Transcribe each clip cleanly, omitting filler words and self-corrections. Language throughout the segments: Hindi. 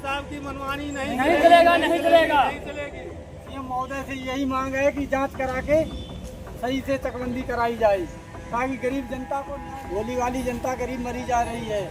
साहब की मनमानी नहीं चलेगा। सीएम महोदय से यही मांग है कि जांच करा के सही से चकबंदी कराई जाए, ताकि गरीब जनता को, भोली वाली जनता गरीब मरी जा रही है।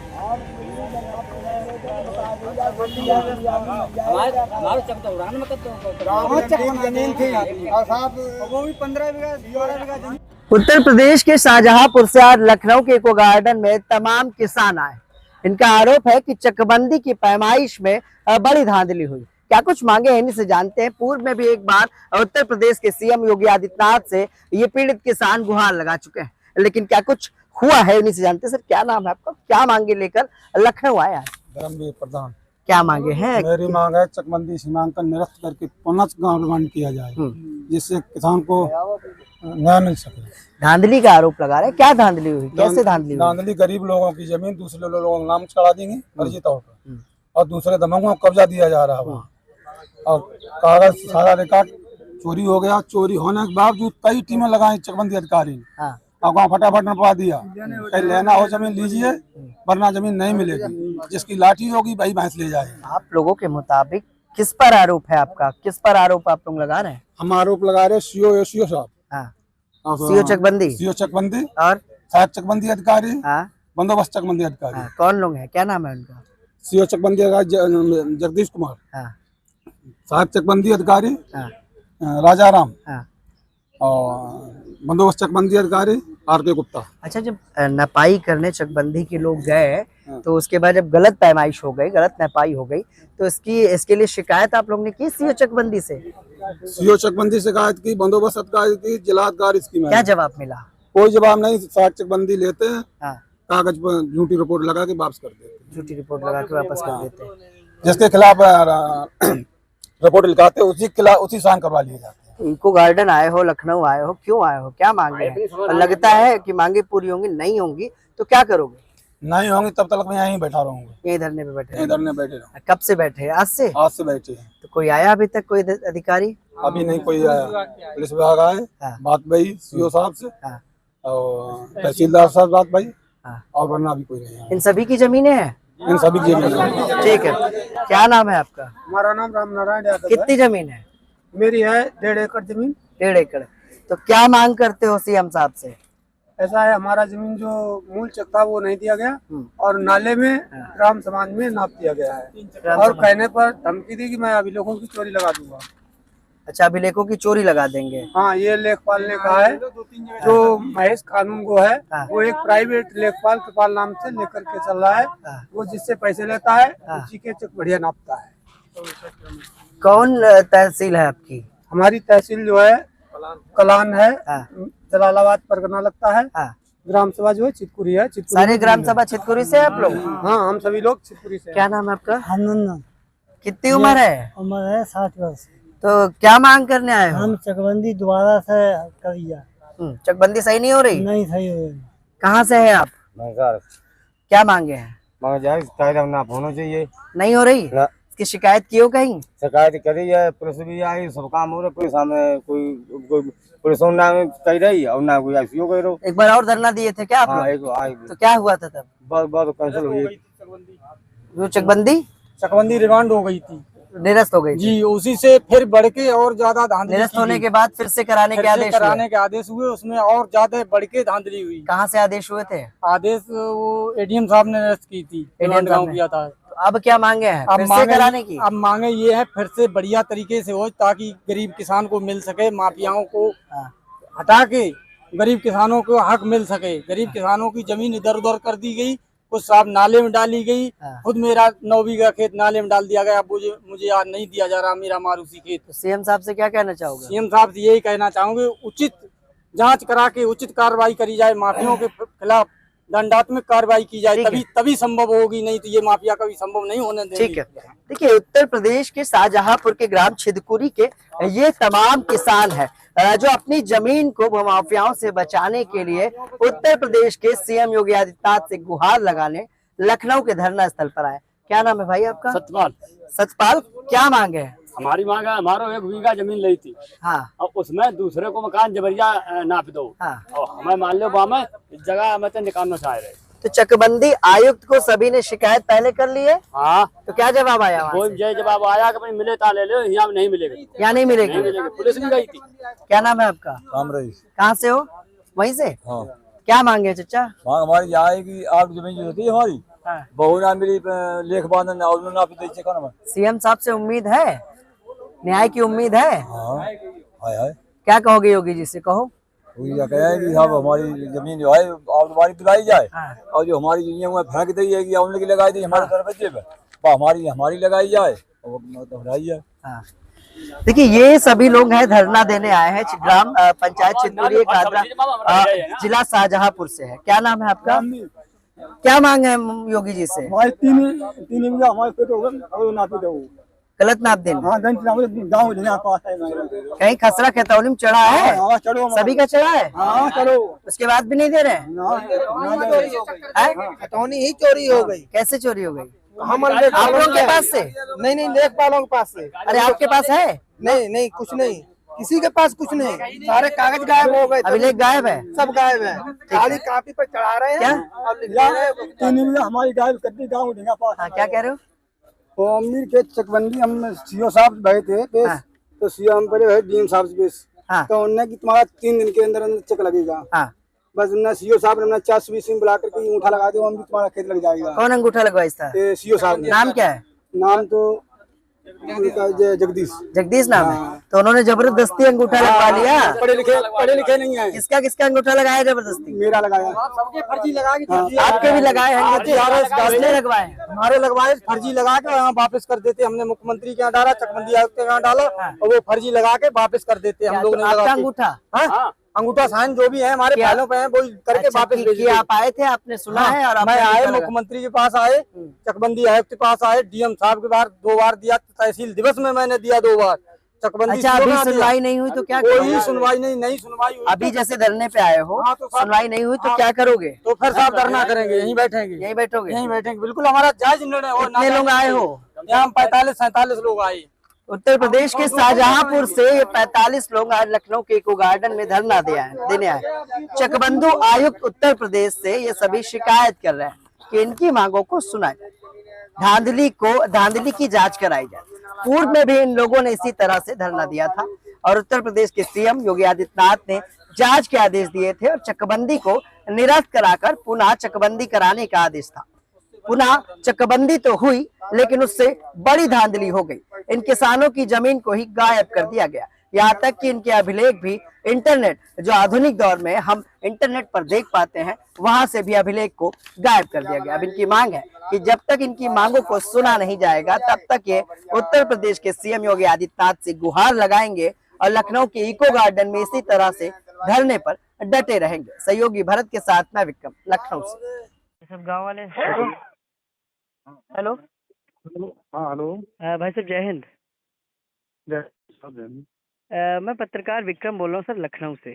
वो भी 15 बीघा 12 बीघा जमीन। उत्तर प्रदेश के शाहजहांपुर से आज लखनऊ के इको गार्डन में तमाम किसान आए। इनका आरोप है कि चकबंदी की पैमाइश में बड़ी धांधली हुई। क्या कुछ मांगे हैं, इन्हीं से जानते हैं। पूर्व में भी एक बार उत्तर प्रदेश के सीएम योगी आदित्यनाथ से ये पीड़ित किसान गुहार लगा चुके हैं, लेकिन क्या कुछ हुआ है, इन्हीं से जानते हैं। सर, क्या नाम है आपका, क्या मांगे लेकर लखनऊ आए आज? धर्मवीर प्रधान। क्या मांगे हैं? मेरी मांग है चकबंदी सीमांकन निरस्त करके पुनः गांव किया जाए, जिससे किसान को न्याय मिल सके। धांधली का आरोप लगा रहे हैं, क्या धांधली हुई, कैसे धांधली हुई? धांधली गरीब लोगों की जमीन दूसरे लोगों को नाम चढ़ा देंगे फर्जी तौर पर, और दूसरे दमों को कब्जा दिया जा रहा है। और कागज सारा रिकॉर्ड चोरी हो गया। चोरी होने के बावजूद कई टीमें लगाई चकबंदी अधिकारी ने, और गाँव फटाफट नपवा दिया। कहीं लेना हो जमीन लीजिए, वरना जमीन नहीं मिलेगी। जिसकी लाठी होगी वही भैंस ले जाए। आप लोगों के मुताबिक किस पर आरोप है आपका, किस पर आरोप आप लोग लगा रहे हैं? हम आरोप लगा रहे सीओ साहब, सीओ चकबंदी और सहायक चकबंदी अधिकारी, हाँ, बंदोबस्त चकबंदी अधिकारी। हाँ, कौन लोग हैं, क्या नाम है उनका? सीओ चकबंदी अधिकारी जगदीश कुमार, हाँ, सहायक चकबंदी अधिकारी हाँ, राजा राम, हाँ। और बंदोबस्त चकबंदी अधिकारी आर.के. गुप्ता। अच्छा, जब नपाई करने चकबंदी के लोग गए तो उसके बाद जब गलत पैमाइश हो गई, गलत नपाई हो गई, तो इसके लिए शिकायत आप लोग ने की सीओ चकबंदी से? सीओ चकबंदी शिकायत की, बंदोबस्त अधिकारी की, जिला अधिकारी स्कीम। क्या जवाब मिला? कोई जवाब नहीं। सहायक चकबंदी लेते हैं, हाँ, कागज पर झूठी रिपोर्ट लगा के वापस कर देते हैं। झूठी रिपोर्ट लगा के वापस कर देते हैं। जिसके खिलाफ रिपोर्ट लिखाते उसी साइन करवा लिए जाते हैं। इको गार्डन आए हो, लखनऊ आए हो, क्यों आए हो, क्या मांगे हैं? और लगता है कि मांगे पूरी होंगी, नहीं होंगी तो क्या करोगे? नहीं होंगी तब तक मैं यहीं बैठा रहूंगा। यही धरने पे बैठे? यहीं धरने बैठे रहूंगा। कब से बैठे हैं? आज से? आज से बैठे हैं। तो कोई आया अभी तक, कोई अधिकारी? अभी नहीं कोई आया। पुलिस विभाग आए, बात भई सीओ साहब से, और तहसीलदार साहब बात भई, और वरना अभी कोई नहीं आया। इन सभी की जमीनें हैं? इन सभी की जमीन। ठीक है, क्या नाम है आपका? हमारा नाम राम नारायण यादव है। कितनी जमीन है? मेरी है 1.5 एकड़ जमीन। 1.5 एकड़। तो क्या मांग करते हो सीएम साहब से? ऐसा है, हमारा जमीन जो मूल चक था वो नहीं दिया गया, और नाले में ग्राम समाज में नाप दिया गया है, और कहने पर धमकी दी कि मैं अभिलेखों की चोरी लगा दूंगा। अच्छा, अभिलेखों की चोरी लगा देंगे? हाँ, ये लेखपाल ने कहा है। जो महेश कानून को है, वो एक प्राइवेट लेखपाल कृपाल नाम से लेकर के चल रहा है। वो जिससे पैसे लेता है उसी के चक बढ़िया नापता है। कौन तहसील है आपकी? हमारी तहसील जो है कलान है, जलालाबाद परगना लगता है। ग्राम सभा जो है चितकुरी है। सारे ग्राम सभा चितकुरी से आप लोग? हाँ, हम सभी लोग चितकुरी से। क्या नाम है आपका? हनन। कितनी उम्र है? उम्र है 60 वर्ष। तो क्या मांग करने आए हो? हम चकबंदी दोबारा से करिए। चकबंदी सही नहीं हो रही? नहीं सही हो रही। कहाँ से है आप? क्या मांगे हैं? होना चाहिए। नहीं हो रही? इसकी शिकायत की हो कहीं? शिकायत करी है, पुलिस भी आई, सब काम हो रहा है। पुलिस हमें कोई पुलिस ना कही रही और ना कोई आईसीओ कह रहा। एक बार और धरना दिए थे क्या आप लोग? तो क्या हुआ था तब? बहुत कैंसिल हुई। जो चकबंदी रिमांड हो गई थी, निरस्त हो गई जी। उसी से फिर बढ़ के और ज्यादा धांधली। निरस्त होने के बाद फिर से कराने के आदेश हुए, उसमें और ज्यादा बढ़ के धांधली हुई। कहाँ से आदेश हुए थे? आदेश वो एडीएम साहब ने निरस्त की थी, किया था। तो अब क्या मांगे हैं? फिर से कराने की? अब मांगे ये है फिर से बढ़िया तरीके से हो, ताकि गरीब किसान को मिल सके, माफियाओं को हटा के गरीब किसानों को हक मिल सके। गरीब किसानों की जमीन इधर उधर कर दी गई, कुछ साहब नाले में डाली गई। खुद मेरा 9 बीघा खेत नाले में डाल दिया गया। मुझे आज नहीं दिया जा रहा मेरा मारूसी खेत। तो सीएम साहब से क्या कहना चाहोगे? सीएम साहब से यही कहना चाहूंगे, उचित जांच करा के उचित कार्रवाई करी जाए, माफियाओं के खिलाफ दंडात्मक कार्रवाई की जाए, तभी संभव होगी, नहीं तो ये माफिया कभी संभव नहीं होने देंगे। ठीक है। देखिए, उत्तर प्रदेश के शाहजहांपुर के ग्राम छिदकुरी के ये तमाम किसान है जो अपनी जमीन को माफियाओं से बचाने के लिए उत्तर प्रदेश के सीएम योगी आदित्यनाथ से गुहार लगाने लखनऊ के धरना स्थल पर आए। क्या नाम है भाई आपका? सतपाल। सतपाल, क्या मांगे है? हमारी मांग है, हमारो 1 बीघा जमीन ली थी। हाँ। और उसमें दूसरे को मकान जबरिया नाप दो। हाँ। और हमें मान लो बामे जगह हमें तो निकालना चाह रहे। तो चकबंदी आयुक्त को सभी ने शिकायत पहले कर ली है, हाँ, तो क्या जवाब आया वहाँ कोई से? जय जवाब आया कि भाई मिले ता ले लो, यहाँ नहीं मिलेगा, यहाँ नहीं मिलेगी? नहीं मिलेगा। पुलिस भी गई थी। क्या नाम है आपका? राम रईस। कहाँ से हो? वहीं से? हाँ, क्या मांगे चचा? वहाँ हमारी आएगी आप जमीन जो होती है हमारी, हाँ। बहु ना मिली लेख बांधन और ना भी दे में। सीएम साहब से उम्मीद है, न्याय की उम्मीद है? हाँ, हाय क्या कहोगे योगी जी से, कहो। वो क्या कहे कि साहब हमारी जमीन जो है आप हमारी दिलाई जाए, हाँ। और जो हमारी यूनियन में फेंक दी है कि हमने की लगाई दी हमारे दरवाजे पे, वो हमारी लगाई जाए और हटाई जाए। हाँ। देखिए ये सभी लोग हैं, धरना देने आए हैं ग्राम पंचायत चितपुरी कादरा, जिला शाहजहांपुर से है। क्या नाम है आपका? क्या मांग है योगी जी से? हमारे तीन हमारे पेट हो गए नापी दो। गलत नाप देना? हाँ, गाँव पास है कहीं खसरा खतौनी में चढ़ा है? हाँ, चढ़ो सभी का चढ़ा है? हाँ चलो। उसके बाद भी नहीं दे रहे हैं? खतौनी ही चोरी हो गई। कैसे चोरी हो गई? आप लोगों के पास से? नहीं लेखपालों के पास से। अरे आपके पास है? नहीं कुछ नहीं, किसी के पास कुछ नहीं, सारे कागज गायब हो गए, अभिलेख गायब है? सब गायब है, खाली कॉपी पर चढ़ा रहे हैं। क्या? अब लिख रहे हैं। हमारी गाय कद्दी गाँव पास। हाँ, क्या कह रहे हो? तो अमीर के चकबंदी हम सीओ साहब गए थे पेश, हाँ। तो सीओ हम पहले गए डीएम साहब से पेश, हाँ। तो उन्होंने कि तुम्हारा 3 दिन के अंदर चेक लगेगा। हाँ। बस ना सीओ साहब ने 420 में बुला करके अंगूठा लगा दिया, हम भी तुम्हारा खेत लग जाएगा। कौन अंगूठा लगवाइस था? सीओ साहब ने। नाम क्या है? नाम तो उनका जगदीश जगदीश नाम है। तो उन्होंने जबरदस्ती अंगूठा लगवा लिया? पढ़े लिखे नहीं है। किसका किसका अंगूठा लगाया जबरदस्ती? मेरा लगाया। सबके फर्जी लगा के आपके भी लगाए हैं? किसने लगवाए? हमारे लगवाए फर्जी लगा के यहाँ वापस कर देते। हमने मुख्यमंत्री के यहाँ डाला, चकबंदी आयुक्त के यहाँ डाला, और वो फर्जी लगा के वापस कर देते। हम लोग आपका अंगूठा? अंगूठा साइन जो भी है हमारे फाइलों पे है, वो करके वापस भेज दिए। आप आए थे, आपने सुना है? और मैं आए मुख्यमंत्री के पास आए, चकबंदी आयुक्त के पास आए, डीएम साहब के बार 2 बार दिया, तहसील दिवस में मैंने दिया 2 बार। चकबंदी अच्छा, अभी सुनवाई नहीं हुई तो क्या कोई करोगे? सुनवाई नहीं सुनवाई हुई। अभी जैसे धरने पे आए हो, हाँ, तो सुनवाई नहीं हुई तो क्या करोगे? तो फिर साहब धरना करेंगे, यहीं बैठेंगे। यहीं बैठोगे? यहीं बैठेंगे, बिल्कुल हमारा जायज निर्णय हो। कितने लोग आए हो? यहाँ 45-47 लोग आए। उत्तर प्रदेश के शाहजहांपुर से ये 45 लोग आज लखनऊ के इको गार्डन में धरना देने आए। चकबंदी आयुक्त उत्तर प्रदेश से ये सभी शिकायत कर रहे हैं कि इनकी मांगों को सुना जाए, धांधली की जांच कराई जाए। पूर्व में भी इन लोगों ने इसी तरह से धरना दिया था और उत्तर प्रदेश के सीएम योगी आदित्यनाथ ने जांच के आदेश दिए थे और चकबंदी को निरस्त कराकर पुनः चकबंदी कराने का आदेश था। पुनः चकबंदी तो हुई, लेकिन उससे बड़ी धांधली हो गई। इन किसानों की जमीन को ही गायब कर दिया गया। यहाँ तक कि इनके अभिलेख भी इंटरनेट, जो आधुनिक दौर में हम इंटरनेट पर देख पाते हैं, वहां से भी अभिलेख को गायब कर दिया गया। अब इनकी मांग है कि जब तक इनकी मांगों को सुना नहीं जाएगा, तब तक ये उत्तर प्रदेश के सीएम योगी आदित्यनाथ से गुहार लगाएंगे और लखनऊ के इको गार्डन में इसी तरह से धरने पर डटे रहेंगे। सहयोगी भरत के साथ मैं विक्रम, लखनऊ से। सब गाँव वाले हेलो। हाँ हेलो भाई साहब, जय हिंद। मैं पत्रकार विक्रम बोल रहा हूँ सर, लखनऊ से।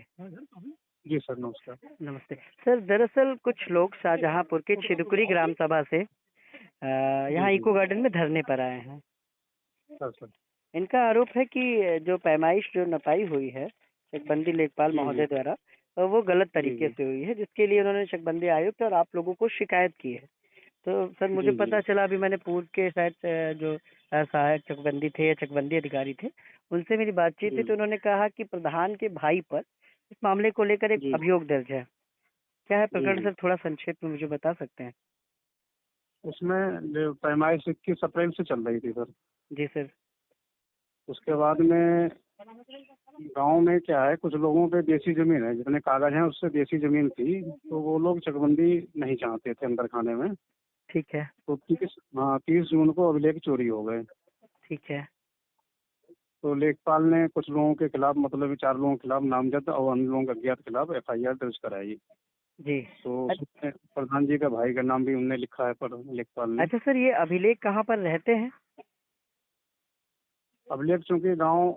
जी सर, नमस्कार। नमस्ते सर। दरअसल कुछ लोग शाहजहांपुर के छिदकुरी ग्राम सभा से यहाँ इको गार्डन में धरने पर आए हैं। सर इनका आरोप है कि जो पैमाइश जो नपाई हुई है चकबंदी लेखपाल महोदय द्वारा, वो गलत तरीके से हुई है, जिसके लिए उन्होंने चकबंदी आयुक्त और आप लोगों को शिकायत की है। तो सर मुझे पता चला, अभी मैंने पूर्व के शायद जो सहायक चकबंदी थे या चकबंदी अधिकारी थे, उनसे मेरी बातचीत हुई, तो उन्होंने कहा कि प्रधान के भाई पर इस मामले को लेकर एक अभियोग दर्ज है। क्या है प्रकरण सर, थोड़ा संक्षेप में मुझे बता सकते हैं? उसमें जो पैमाइश 21 अप्रैल से चल रही थी सर। जी सर। उसके बाद में गांव में क्या है, कुछ लोगों पे देसी जमीन है, जितने कागज हैं उससे देसी जमीन थी, तो वो लोग चकबंदी नहीं चाहते थे अंदर खाने में। ठीक है। तो 30 जून को अभिलेख चोरी हो गए। ठीक है। तो लेखपाल ने कुछ लोगों के खिलाफ, मतलब 4 लोगों के खिलाफ नामजद और अन्य लोगों के अज्ञात खिलाफ FIR दर्ज कराई। जी। तो उसमें प्रधान जी का भाई का नाम भी उन्होंने लिखा है पर लेखपाल ने। अच्छा सर, ये अभिलेख कहाँ पर रहते हैं? अभिलेख चूंकि गाँव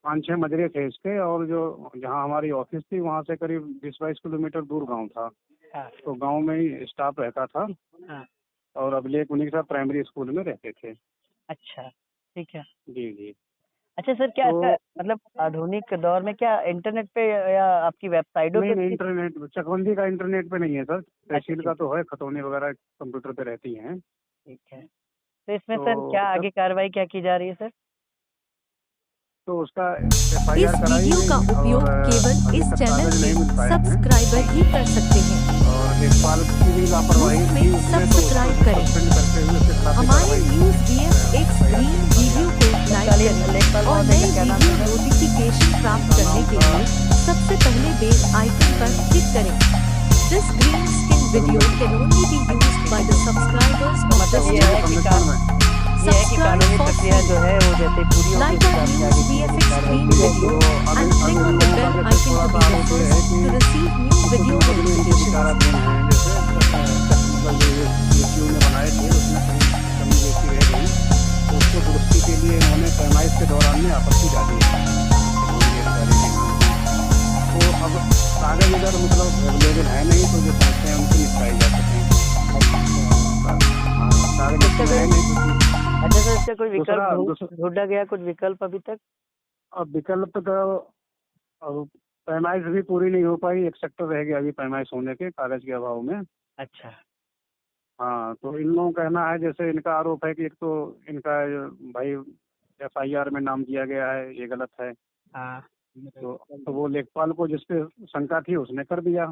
5-6 मजरे थे इसके, और जो जहाँ हमारी ऑफिस थी वहाँ से करीब 20-22 किलोमीटर दूर गांव था। हाँ। तो गांव में ही स्टाफ रहता था। हाँ। और अभिलेख उन्हीं के साथ प्राइमरी स्कूल में रहते थे। अच्छा, ठीक है। जी जी। अच्छा सर, क्या तो- इसका मतलब आधुनिक दौर में क्या इंटरनेट पे या आपकी वेबसाइटों नहीं पे? नहीं, इंटरनेट चकबंदी का इंटरनेट पे नहीं है सर, तहसील ठीक का तो है, खतौनी वगैरह कंप्यूटर पे रहती हैं। ठीक है। तो इसमें सर तो क्या आगे कार्रवाई क्या की जा रही है सर? तो उसका इस FIR कराई वीडियो का गई उपयोग और केवल अभी इस तक चैनल कागज के नहीं मिल पाए हैं सब्सक्राइबर ही कर सकते हैं। और लेखपाल की भी लापरवाही न्यूज़ थी में उसमें, तो सब्सक्राइब उसको करें। सस्पेंड करते हुए उसके खिलाफ भी हमारे कार्रवाई की। न्यूज़ VFX ग्रीन वीडियो को लाइक तत्कालीन करें लेखपाल और महोदय नए का क्या नाम वीडियो है सर? नोटिफिकेशन प्राप्त उनका करने नाम के था लिए सबसे पहले बेल आइकन पर क्लिक करें। This green skin video can only be used by the subscribers of मतलब this ये है channel. कि संरक्षण में ये है कि Subscribe कानूनी for प्रक्रिया जो free. है वो जैसे पूरी होगी Like उस our हिसाब से news आगे की VFX कार्रवाई green की तो जाएगी। video अब and अब click इन on the लोगों का bell जैसे icon थोड़ा to सा be the आरोप ये first है कि to receive new कुछ video मुकदमे इनके notifications. विचाराधीन हैं, जैसे मतलब जो ACU ने बनाए थे उसमें कहीं कमी बेसी रह गई, तो उसको दुरुस्ती के लिए इन्होंने पैमाइश के दौरान में आपत्ति डाली है चकबंदी अधिकारी के नाम से। तो अब कागज इधर मतलब अवेलेबल है नहीं, तो जो समस्याएं उनकी निपटाई जा सकें। हाँ, कागज इसमें है नहीं कुछ। अच्छा सर, इसका कोई विकल्प दूसरा ढूंढा गया, कुछ विकल्प अभी तक? अब विकल्प तो अब पैमाइश भी पूरी नहीं हो पाई, एक सेक्टर रह गया अभी पैमाइश होने के कागज के अभाव में। अच्छा। हाँ, तो इन लोगों का कहना है, जैसे इनका आरोप है कि एक तो इनका भाई FIR में नाम दिया गया है, ये गलत है। हाँ तो वो लेखपाल को जिसपे शंका थी उसने कर दिया।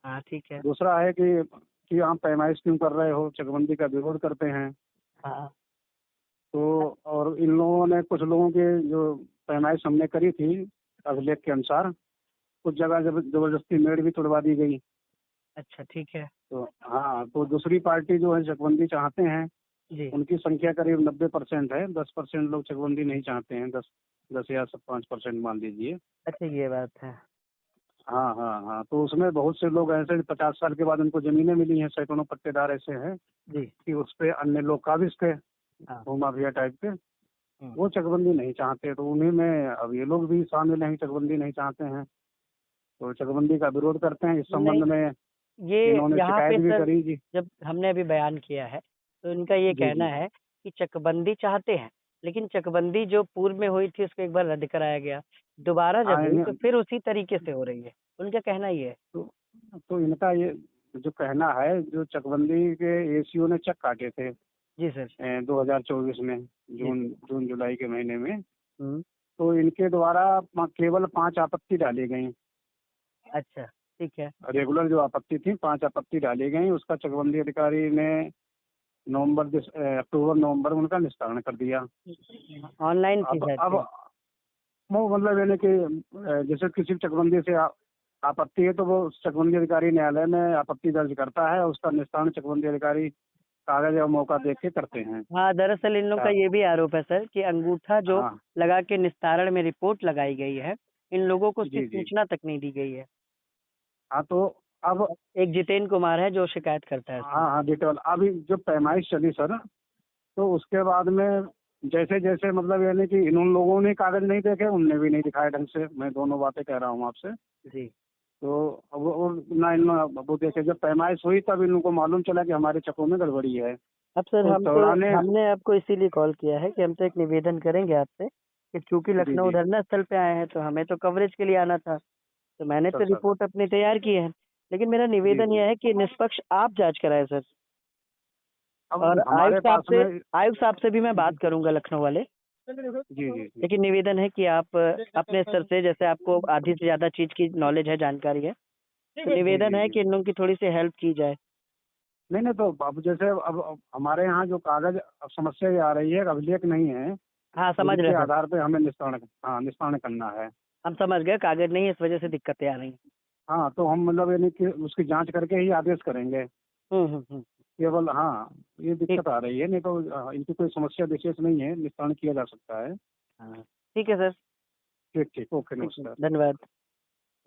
हाँ ठीक है। दूसरा है कि आप पैमाइश क्यों कर रहे हो, चकबंदी का विरोध करते हैं। हाँ तो और इन लोगों ने कुछ लोगों के जो पैमाइश हमने करी थी अभिलेख के अनुसार, कुछ जगह जबरदस्ती मेड़ भी तोड़वा दी गई। अच्छा ठीक है तो हाँ, तो दूसरी पार्टी जो है चकबंदी चाहते हैं, जी। उनकी संख्या करीब 90% है, 10% लोग चकबंदी नहीं चाहते हैं, 10 या 5% मान लीजिए। अच्छा ये बात है। हाँ हाँ हाँ, तो उसमें बहुत से लोग ऐसे 50 साल के बाद उनको जमीनें मिली हैं, सैकड़ों पट्टेदार ऐसे हैं जी कि उस पे अन्य लोग काबिज थे, हाँ। भूमाफिया टाइप के, वो चकबंदी नहीं चाहते, तो उन्हीं में अब ये लोग भी शामिल हैं, चकबंदी नहीं चाहते हैं, तो चकबंदी का विरोध करते हैं। इस संबंध में ये इन्होंने यहाँ पे शिकायत भी सर करी जी। जब हमने अभी बयान किया है तो इनका ये जी, कहना जी। है कि चकबंदी चाहते हैं, लेकिन चकबंदी जो पूर्व में हुई थी उसको एक बार रद्द कराया गया, दोबारा जब हुई तो फिर उसी तरीके से हो रही है, उनका कहना ये है। तो इनका ये जो कहना है, जो चकबंदी के ACO ने चेक काटे थे जी सर। 2024 में जून जुलाई के महीने में, हम्म। तो इनके द्वारा केवल 5 आपत्ति डाली गई। अच्छा ठीक है। रेगुलर जो आपत्ति थी 5 आपत्ति डाली गई, उसका चकबंदी अधिकारी ने अक्टूबर नवंबर में उनका निस्तारण कर दिया। ऑनलाइन थी अब शायद अब से। वो मतलब यानी कि जैसे किसी चकबंदी से आपत्ति है तो वो चकबंदी अधिकारी न्यायालय में आपत्ति दर्ज करता है, उसका निस्तारण चकबंदी अधिकारी कागज और मौका देख के करते हैं। हाँ, दरअसल इन लोगों का ये भी आरोप है सर कि अंगूठा जो हाँ। लगा के निस्तारण में रिपोर्ट लगाई गई है, इन लोगों को उसकी जी, जी। सूचना तक नहीं दी गई है। हाँ, तो अब एक जितेंद्र कुमार है जो शिकायत करता है। हाँ हाँ डिटेल अभी जब पैमाइश चली सर, तो उसके बाद में जैसे जैसे मतलब यानी कि इन लोगों ने कागज नहीं देखे, उनने भी नहीं दिखाए ढंग से, मैं दोनों बातें कह रहा हूँ आपसे। जी। तो अब वो ना इन वो देखे, जब पैमाइश हुई तब इन लोगों को मालूम चला कि हमारे चकों में गड़बड़ी है। अब सर तो हमने आपको इसीलिए कॉल किया है कि हम तो एक निवेदन करेंगे आपसे कि चूंकि लखनऊ जी। धरना स्थल पे आए हैं तो हमें तो कवरेज के लिए आना था, तो मैंने तो सर। रिपोर्ट अपनी तैयार की है, लेकिन मेरा निवेदन जी। यह है कि निष्पक्ष आप जांच कराएं सर। अब और हमारे पास में आयुक्त साहब से भी मैं बात करूंगा लखनऊ वाले, जी जी लेकिन निवेदन है कि आप अपने स्तर से, जैसे आपको आधी से ज्यादा चीज की नॉलेज है, जानकारी है, तो निवेदन है कि इन लोगों की थोड़ी सी हेल्प की जाए। नहीं तो अब जैसे अब हमारे यहाँ जो कागज अब समस्या ये आ रही है, अभिलेख नहीं है, हाँ समझ इसके रहे हैं, आधार पे हमें निस्तारण करना है। हम समझ गए, कागज नहीं है इस वजह से दिक्कतें आ रही हैं। हाँ, तो हम मतलब यानी कि उसकी जांच करके ही आदेश करेंगे केवल। हाँ, ये दिक्कत आ रही है, नहीं तो इनकी कोई समस्या विशेष नहीं है, निस्तारण किया जा सकता है। हाँ ठीक है सर। ठीक ओके, नमस्कार। धन्यवाद।